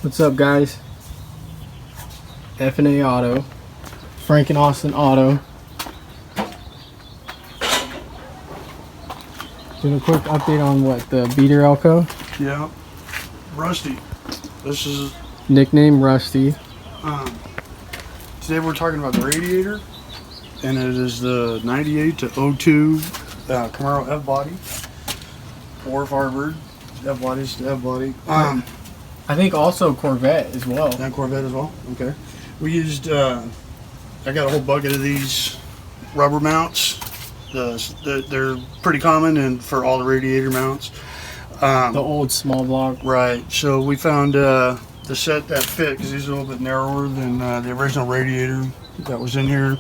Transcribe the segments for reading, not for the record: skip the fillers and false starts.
What's up, guys? F&A Auto, Frank and Austin Auto. Doing a quick update on what, the beater Elko? Yeah, Rusty. This is Nickname Rusty. Today we're talking about the radiator, and it is the 98 to 02 Camino F-body, or Firebird F-bodies to F-body. I think also Corvette as well. And Corvette as well. Okay. We used. I got a whole bucket of these rubber mounts. They're pretty common and for all the radiator mounts. The old small block. Right. So we found the set that fit, because these are a little bit narrower than the original radiator that was in here.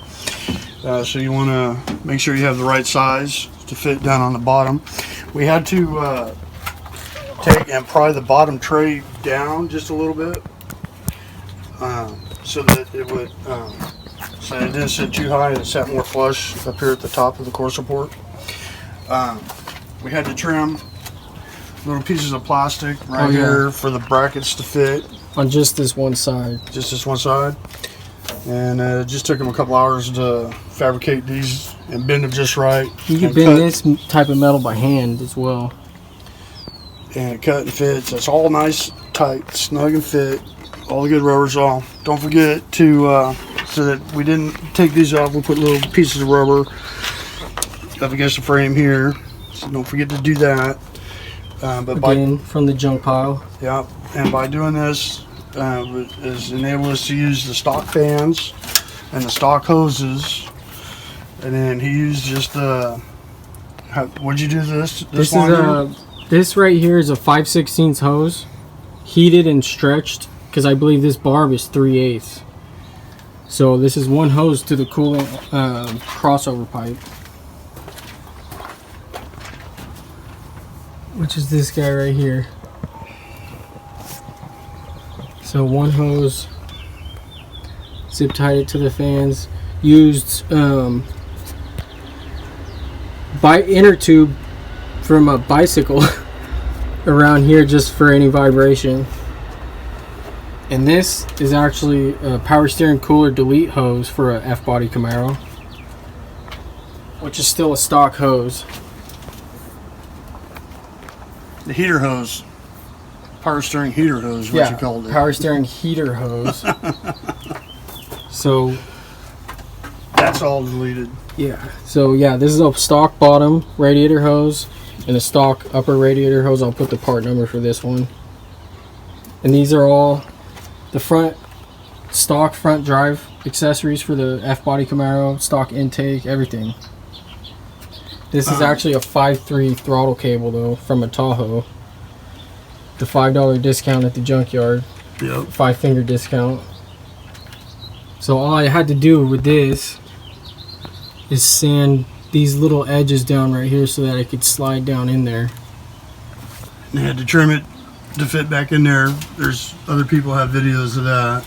So you want to make sure you have the right size to fit down on the bottom. We had to take and pry the bottom tray down just a little bit, so that it would so it didn't sit too high and it sat more flush up here at the top of the core support. We had to trim little pieces of plastic right here for the brackets to fit on just this one side. Just this one side, and it just took them a couple hours to fabricate these and bend them just right. You can bend this type of metal by hand as well. And it cut and fits. It's all nice, tight, snug and fit. All the good rubbers all. Don't forget to, so that we didn't take these off, we'll put little pieces of rubber up against the frame here. So don't forget to do that. But again, from the junk pile. Yeah, and by doing this, is enable us to use the stock fans and the stock hoses. And then he used just what'd you do this? This right here is a 5/16 hose, heated and stretched, because I believe this barb is 3/8. So this is one hose to the coolant crossover pipe, which is this guy right here. So one hose, zip tied it to the fans, used by inner tube from a bicycle around here just for any vibration. And this is actually a power steering cooler delete hose for a F-body Camaro, which is still a stock hose. The heater hose. Power steering heater hose, what you called it. Power steering heater hose. So that's all deleted. Yeah. So yeah, this is a stock bottom radiator hose and a stock upper radiator hose. I'll put the part number for this one. And these are all the stock front drive accessories for the F-body Camaro, stock intake, everything. This is actually a 5.3 throttle cable though, from a Tahoe. The $5 discount at the junkyard. Yep. 5-finger discount. So all I had to do with this is sand these little edges down right here so that it could slide down in there. And I had to trim it to fit back in there. There's other people have videos of that.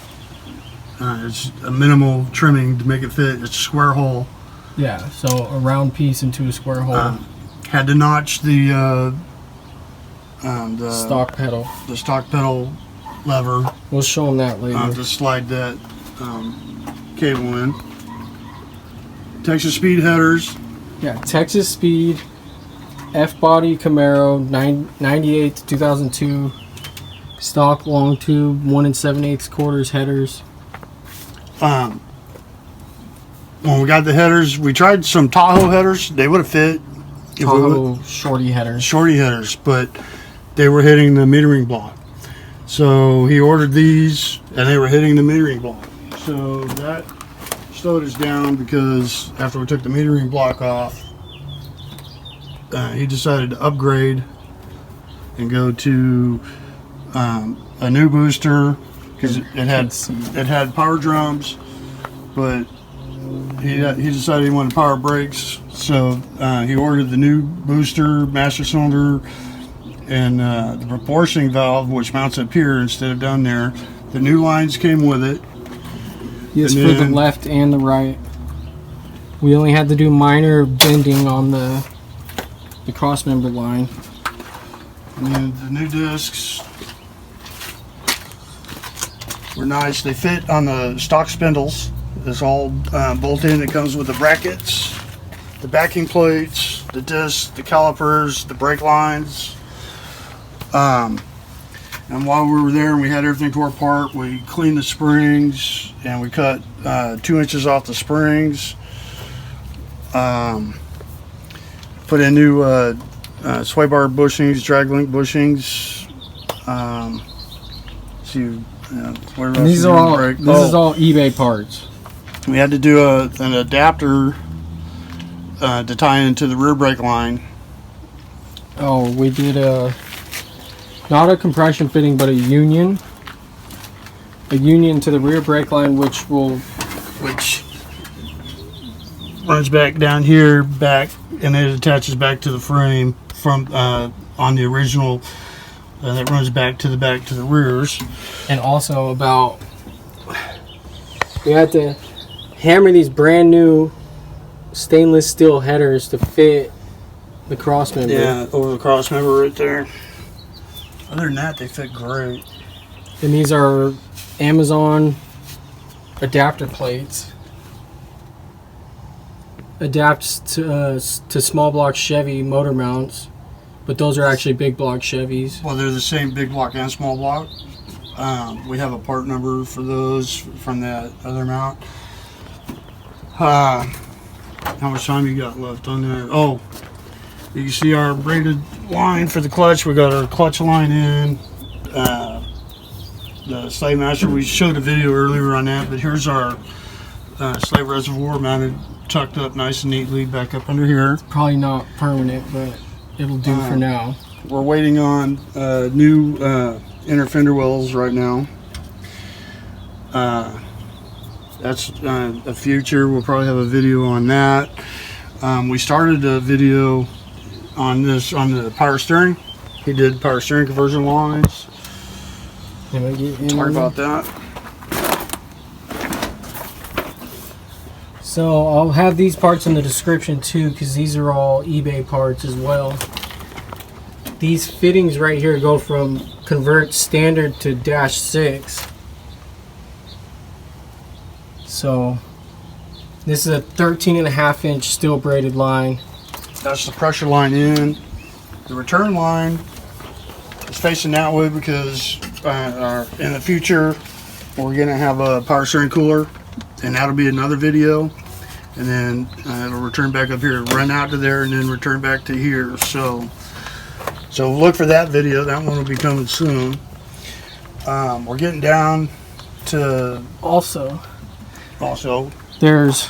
It's a minimal trimming to make it fit. It's a square hole. Yeah, so a round piece into a square hole. Had to notch the stock pedal. The stock pedal lever. We'll show them that later. To slide that cable in. Texas Speed headers. Yeah, Texas Speed F-body Camaro 98 to 2002 stock long tube 1 7/8 quarters headers. When we got the headers, we tried some Tahoe headers. They would have fit. Tahoe shorty headers, but they were hitting the metering block. So he ordered these, and they were hitting the metering block. So that slowed us down, because after we took the metering block off, he decided to upgrade and go to a new booster, because it had power drums, but he decided he wanted power brakes. So he ordered the new booster, master cylinder, and the proportioning valve, which mounts up here instead of down there. The new lines came with it. Yes, for the left and the right. We only had to do minor bending on the Crossmember line. And then the new discs. Were nice. They fit on the stock spindles. It's all bolted in. It comes with the brackets, the backing plates, the discs, the calipers, the brake lines. And while we were there and we had everything tore apart, we cleaned the springs and we cut 2 inches off the springs. Put in new sway bar bushings, drag link bushings. These are all this is all eBay parts. We had to do an adapter to tie into the rear brake line. Oh, we did not a compression fitting, but a union to the rear brake line, which runs back down here, and it attaches back to the frame from on the original. That runs back to the rears. And also we had to hammer these brand new stainless steel headers to fit the Crossmember. Yeah, over the Crossmember right there. Other than that, they fit great. And these are Amazon adapter plates. Adapts to small block Chevy motor mounts, but those are actually big block Chevys. Well, they're the same big block and small block. We have a part number for those from that other mount. How much time you got left on there? Oh, you can see our braided line for the clutch. We got our clutch line in. The slave master, we showed a video earlier on that, but here's our slave reservoir mounted, tucked up nice and neatly back up under here. Probably not permanent, but it'll do for now. We're waiting on new inner fender wells right now. That's a future. We'll probably have a video on that. We started a video on the power steering. He did power steering conversion lines. Talk about that. So I'll have these parts in the description too, because these are all eBay parts as well. These fittings right here go from convert standard to -6. So this is a 13.5 inch steel braided line. That's the pressure line in. The return line is facing that way because in the future we're going to have a power steering cooler, and that'll be another video. And then it'll return back up here, run out to there, and then return back to here. So look for that video. That one will be coming soon. We're getting down to Also, there's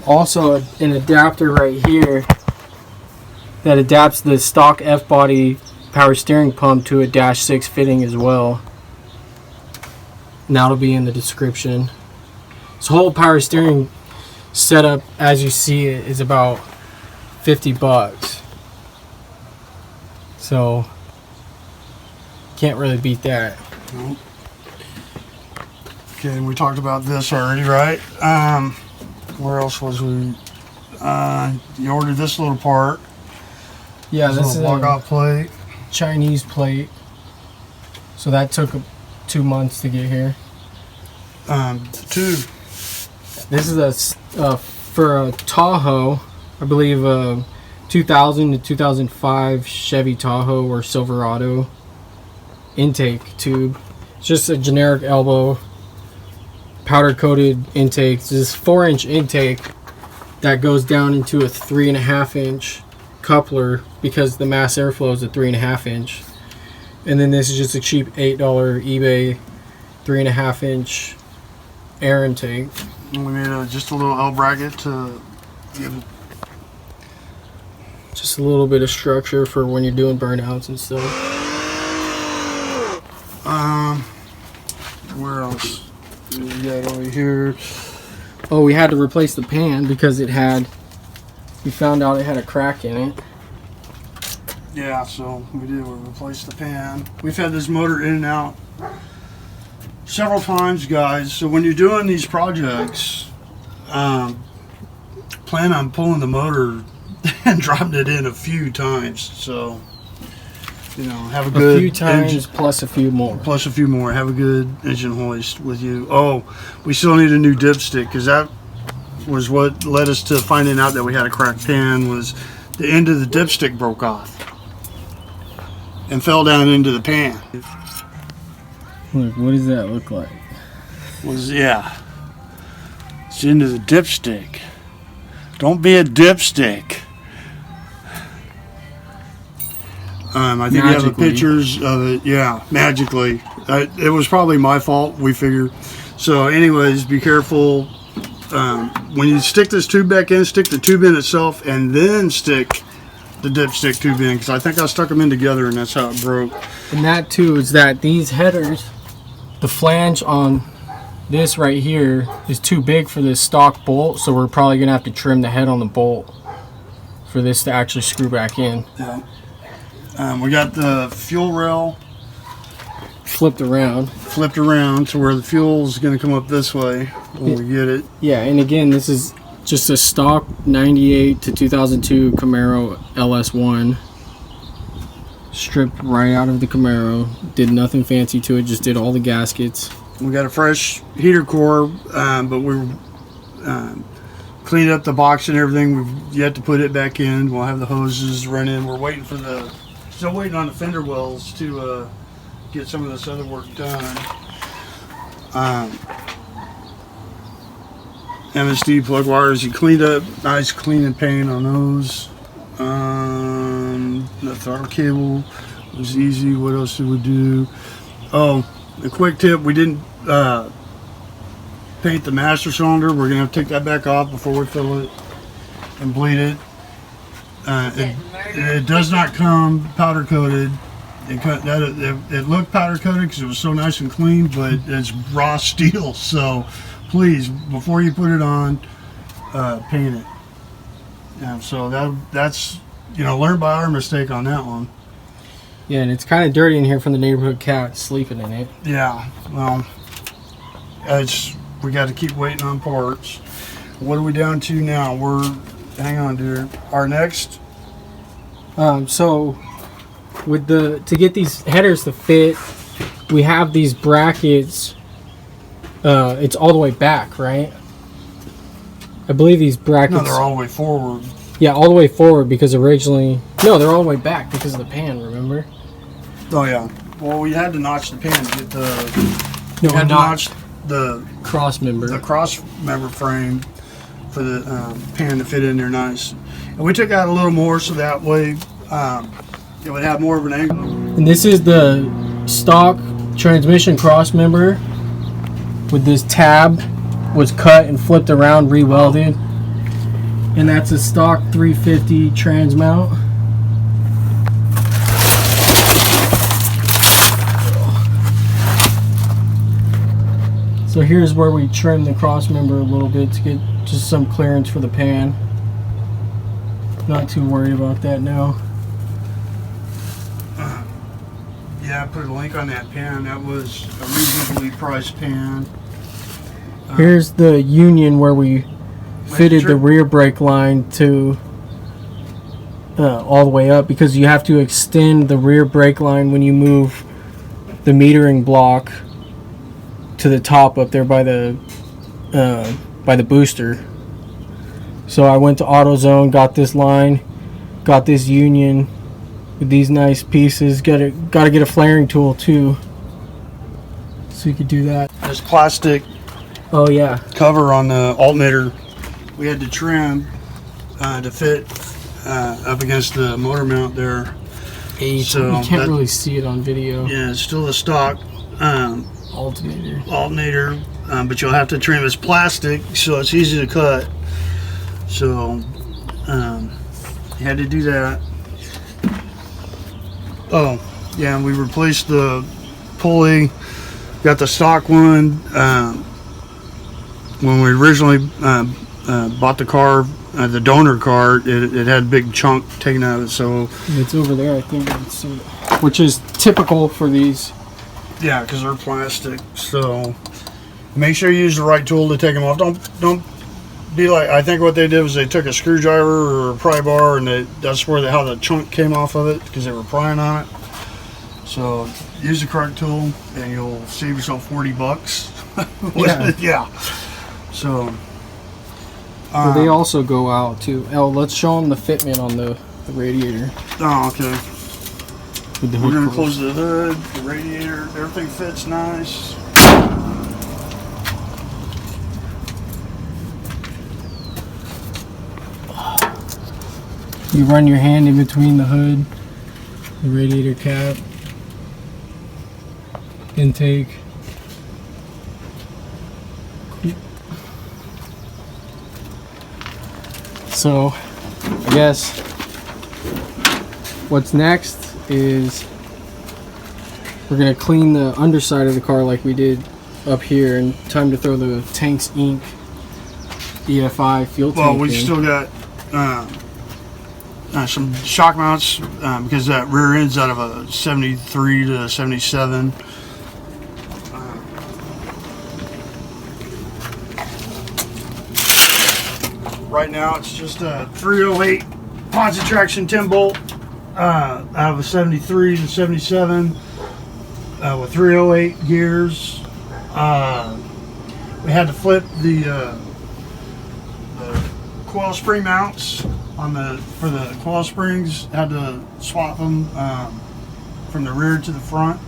also an adapter right here that adapts the stock F-body power steering pump to a -6 fitting as well. And that'll be in the description. This whole power steering setup, as you see it, is about $50. So can't really beat that. Nope. Okay, we talked about this already, right? Where else was we? You ordered this little part. Yeah, this is lockout plate. Chinese plate. So that took 2 months to get here. This is for a Tahoe, I believe, 2000 to 2005 Chevy Tahoe or Silverado intake tube. It's just a generic elbow powder coated intake. This is 4-inch intake that goes down into a 3.5 inch coupler because the mass airflow is a 3.5 inch. And then this is just a cheap $8 eBay 3.5 inch air intake. And we made just a little L bracket to give just a little bit of structure for when you're doing burnouts and stuff. Where else? We got over here. Oh, we had to replace the pan because we found out it had a crack in it. Yeah, so we replaced the pan. We've had this motor in and out several times, guys. So when you're doing these projects, plan on pulling the motor and dropping it in a few times. So you know, have a good few times engine, plus a few more. plus a few more. Have a good engine hoist with you. Oh, we still need a new dipstick, because that was what led us to finding out that we had a cracked pan. Was the end of the dipstick broke off and fell down into the pan. Look, what does that look like? Yeah, it's into the dipstick. Don't be a dipstick. I think you have the pictures of it. Yeah, magically. It was probably my fault, we figured. So anyways, be careful. When you stick this tube back in, stick the tube in itself and then stick the dipstick tube in, because I think I stuck them in together and that's how it broke. And that too is that these headers, the flange on this right here is too big for this stock bolt, so we're probably gonna have to trim the head on the bolt for this to actually screw back in. Yeah. We got the fuel rail flipped around to where the fuel's going to come up this way when we get it. Yeah, and again, this is just a stock 98 to 2002 Camaro Ls1, stripped right out of the Camaro. Did nothing fancy to it, just did all the gaskets. We got a fresh heater core, but we cleaned up the box and everything. We've yet to put it back in. We'll have the hoses run in. We're waiting for still waiting on the fender wells to get some of this other work done. MSD plug wires, you cleaned up, nice clean and paint on those. The throttle cable was easy. What else did we do? Oh, a quick tip, we didn't paint the master cylinder. We're gonna have to take that back off before we fill it and bleed it. It does not come powder coated. It looked powder coated because it was so nice and clean, but it's raw steel. So please, before you put it on, paint it. And so that's, you know, learn by our mistake on that one. Yeah, and it's kind of dirty in here from the neighborhood cat sleeping in it. Yeah, well, we got to keep waiting on parts. What are we down to now? Hang on, dude. Our next. So with to get these headers to fit, we have these brackets. It's all the way back, right? I believe these brackets. No, they're all the way forward. Yeah, all the way forward because originally. No, they're all the way back because of the pan. Remember? Oh yeah. Well, we had to notch the pan to get the. No, we had to notch the Crossmember. The Crossmember frame for the pan to fit in there nice. And we took out a little more so that way it would have more of an angle. And this is the stock transmission Crossmember with this tab was cut and flipped around, re-welded. And that's a stock 350 trans mount. So here's where we trim the Crossmember a little bit to get just some clearance for the pan. Not too worried about that now. Yeah, I put a link on that pan. That was a reasonably priced pan. Here's the union where we fitted the rear brake line to all the way up, because you have to extend the rear brake line when you move the metering block to the top up there by the booster. So I went to AutoZone, got this line, got this union with these nice pieces. Got to get a flaring tool too, so you could do that. This plastic cover on the alternator we had to trim to fit up against the motor mount there. So you can't really see it on video. Yeah, it's still a stock alternator, but you'll have to trim. It's plastic, so it's easy to cut. So you had to do that. Oh yeah, and we replaced the pulley. Got the stock one. When we originally bought the car, the donor car, it had a big chunk taken out of it. So it's over there, I think, which is typical for these. Yeah, because they're plastic. So make sure you use the right tool to take them off. Don't be like, I think what they did was they took a screwdriver or a pry bar, and that's where how the chunk came off of it, because they were prying on it. So use the correct tool and you'll save yourself 40 bucks. Yeah. Yeah. So Well, they also go out too. Oh, let's show them the fitment on the radiator. oh, okay. With the We're hood gonna closed. close the hood, the radiator, everything fits nice. You run your hand in between the hood, the radiator cap, intake. So, I guess what's next is we're gonna clean the underside of the car like we did up here, and time to throw the Tanks Inc. EFI fuel tank Well, we in. still got some shock mounts because that rear end's out of a 73 to 77. Right now it's just a 308 Ponzi traction 10 bolt out of a 73 to 77 with 308 gears. We had to flip the coil spring mounts on for the coil springs. Had to swap them from the rear to the front.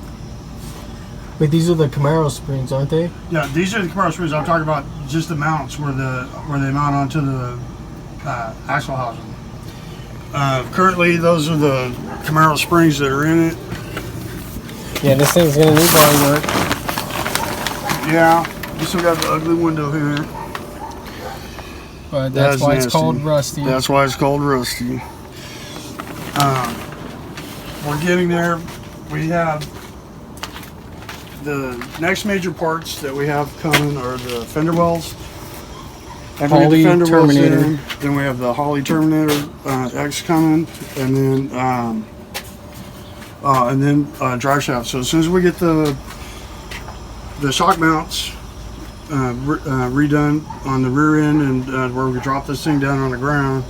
Wait, these are the Camaro springs, aren't they? Yeah, these are the Camaro springs. I'm talking about just the mounts where they mount onto the axle housing. Currently, those are the Camaro springs that are in it. Yeah, this thing's gonna need body work. Yeah, we still got the ugly window here. But that's why it's nasty. called rusty. That's why it's called rusty. We're getting there. We have the next major parts that we have coming are the fender wells. After we get the Holley fender wells Terminator. in, then we have the Holley Terminator X coming, and then drive shaft. So as soon as we get the shock mounts redone on the rear end and where we drop this thing down on the ground,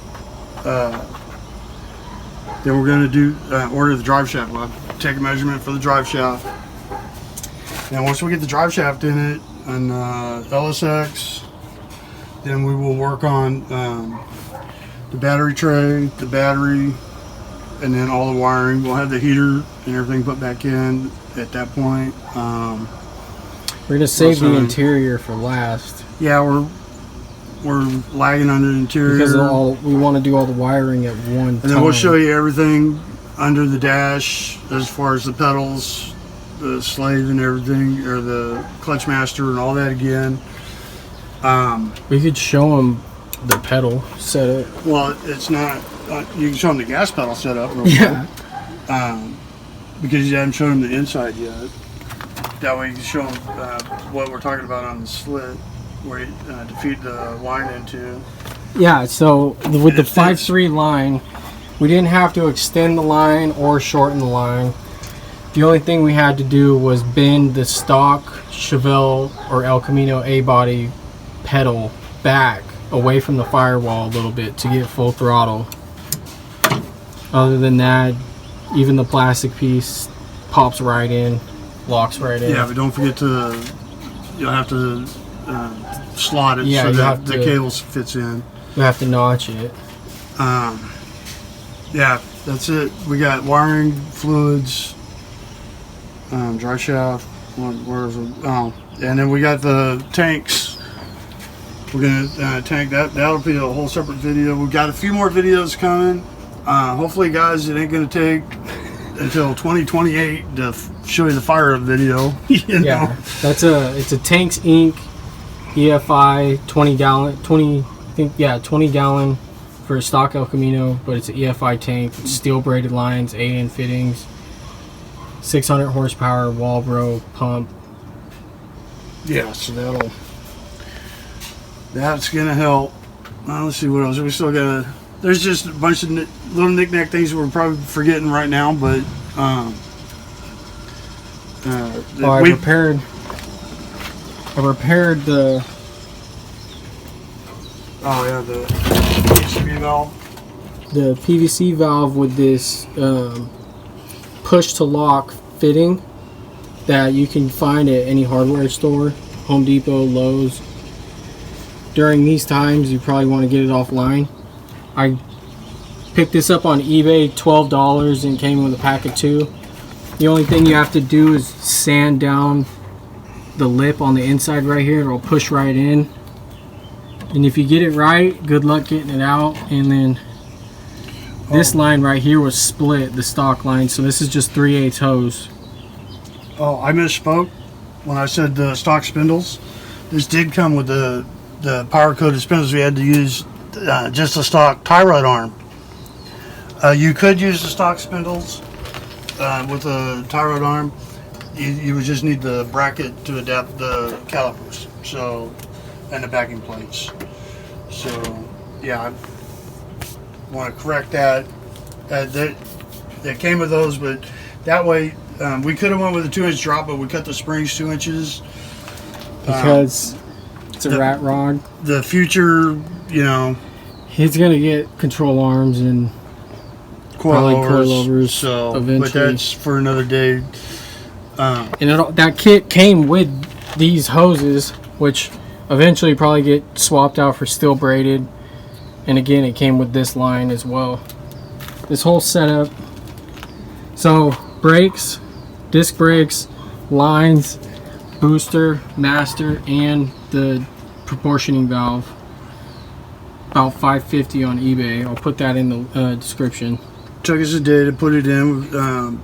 then we're going to do order the drive shaft. We'll have to take a measurement for the drive shaft. And once we get the drive shaft in it and LSX, then we will work on the battery tray, the battery, and then all the wiring. We'll have the heater and everything put back in at that point. We're gonna save the Also- interior for last Yeah, we're lagging on the interior. because we want to do all the wiring at one time. And then we'll show you everything under the dash as far as the pedals, the slave and everything, or the clutch master and all that again. We could show them the pedal setup. Well, it's not, you can show them the gas pedal setup real Yeah. quick, because you haven't shown them the inside yet. That way you can show them what we're talking about on the slit, where you to feed the line into. Yeah. So with the It fits. 5.3 line, we didn't have to extend the line or shorten the line. The only thing we had to do was bend the stock Chevelle or El Camino A-body pedal back away from the firewall a little bit to get full throttle. Other than that, even the plastic piece pops right in, locks right in. Yeah, but don't forget you'll have to slot it Yeah, so you that have the to- cable fits in. You have to notch it. Yeah, that's it. We got wiring, fluids, dry shaft. Where is it? Oh, and then we got the tanks. We're gonna tank that. That'll be a whole separate video. We've got a few more videos coming. Hopefully, guys, it ain't gonna take until 2028 to show you the fire up video. You know? Yeah, it's a Tanks Inc. EFI 20 gallon for a stock El Camino, but it's an EFI tank, steel braided lines, A-N fittings, 600 horsepower Walbro pump. Yeah, so that's gonna help. Let's see what else. We still got. There's just a bunch of little knick-knack things we're probably forgetting right now, but I we repaired the the PCB valve. PVC valve with this push to lock fitting that you can find at any hardware store, Home Depot, Lowe's. During these times, you probably want to get it offline. I picked this up on eBay, $12, and came with a pack of 2. The only thing you have to do is sand down the lip on the inside right here. It'll push right in. And if you get it right, good luck getting it out. And then this line right here was split, the stock line. So this is just 3/8 hose. Oh, I misspoke when I said the stock spindles. This did come with the power coated spindles. We had to use just a stock tie rod arm. You could use the stock spindles with a tie rod arm. You would just need the bracket to adapt the calipers, so, and the backing plates. So yeah, I want to correct that. They came with those, but that way we could have went with a 2-inch drop, but we cut the springs 2 inches because it's a rat rod. The future, you know, he's gonna get control arms and coilovers. So eventually. But that's for another day. And that kit came with these hoses, which eventually probably get swapped out for steel braided. And again, it came with this line as well. This whole setup. So brakes, disc brakes, lines, booster, master, and the proportioning valve. About $5.50 on eBay. I'll put that in the description. Took us a day to put it in.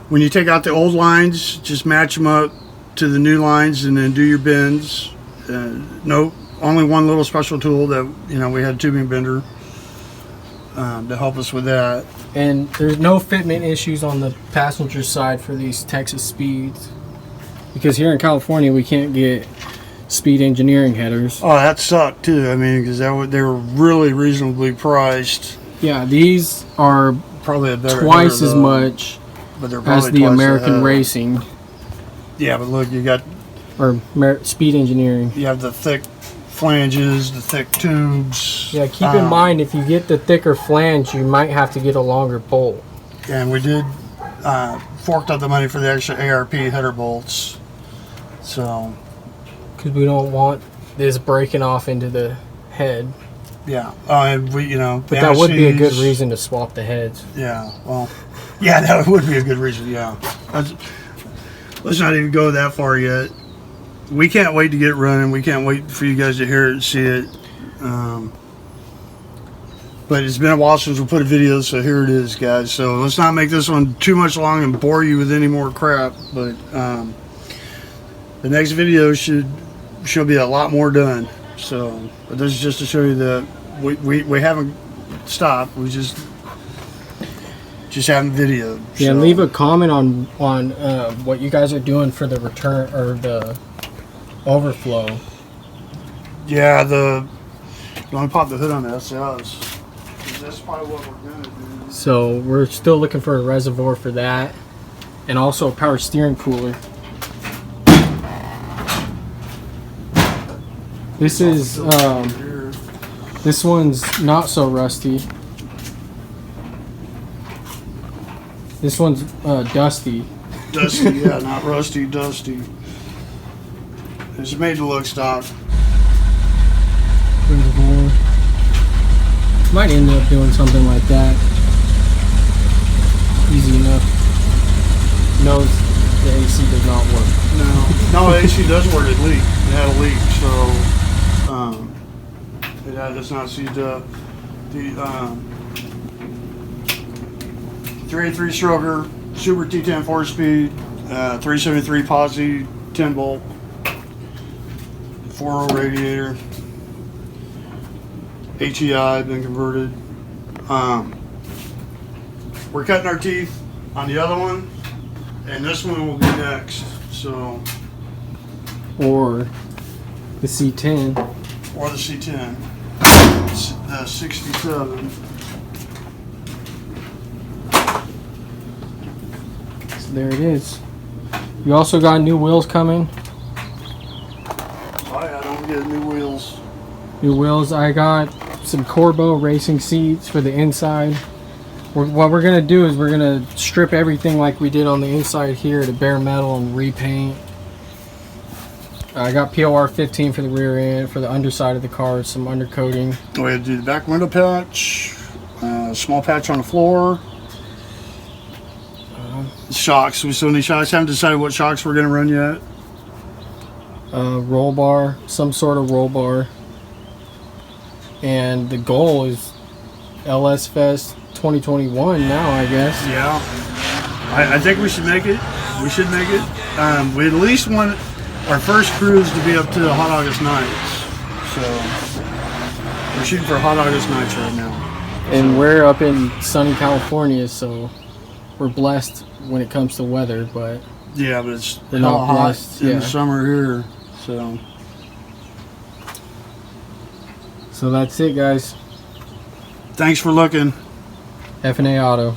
When you take out the old lines, just match them up to the new lines and then do your bends. Only one little special tool that, you know, we had a tubing bender to help us with that. And there's no fitment issues on the passenger side for these Texas Speeds, because here in California we can't get Speed Engineering headers. Oh, that sucked too. I mean, because they were really reasonably priced. Yeah, these are probably a better twice header, as much but they're as the American Racing. Yeah, but look, you got Speed Engineering. You have the thick flanges, the thick tubes. Yeah, keep in mind, if you get the thicker flange, you might have to get a longer bolt. And we did forked up the money for the extra Arp Header Bolts. So, because we don't want this breaking off into the head. Yeah, and we, you know, but that would be a good reason to swap the heads. Yeah, well, yeah, that would be a good reason. Yeah, let's not even go that far yet. We can't wait to get running. We can't wait for you guys to hear it and see it. But it's been a while since we put a video, so here it is, guys. So let's not make this one too much long and bore you with any more crap. But the next video should be a lot more done. So, but this is just to show you that we haven't stopped. We just haven't videoed. Yeah, so. Leave a comment on what you guys are doing for the return or the overflow. Yeah, let me pop the hood on the SLs. That's probably what we're gonna do. So we're still looking for a reservoir for that, and also a power steering cooler. This is this one's not so rusty. This one's dusty. Dusty, yeah, not rusty, dusty. It's made to look stock. Reservoir. Might end up doing something like that. Easy enough. Knows the AC does not work. No, the AC does work. It leaked. It had a leak, so it does not see the 383 stroker, Super T10 4-speed, 373 posi, 10 bolt, 4.0 radiator. HEI been converted. We're cutting our teeth on the other one, and this one will be next. So, or the C10, or the C10, the 67. So there it is. You also got new wheels coming. Oh yeah, don't get new wheels. New wheels. I got some Corbo racing seats for the inside. What we're gonna do is we're gonna strip everything like we did on the inside here to bare metal and repaint. I got POR 15 for the rear end, for the underside of the car, some undercoating. We had to do the back window patch, small patch on the floor. Shocks, we still need shocks. Haven't decided what shocks we're gonna run yet. Roll bar, some sort of roll bar. And the goal is LS Fest 2021 now, I guess. Yeah, I think we should make it. We should make it. We at least want our first cruise to be up to the Hot August Nights. So we're shooting for Hot August Nights right now. And we're up in sunny California, so we're blessed when it comes to weather, but yeah, but it's we're not hot blessed in the summer here. So that's it, guys. Thanks for looking. F&A Auto.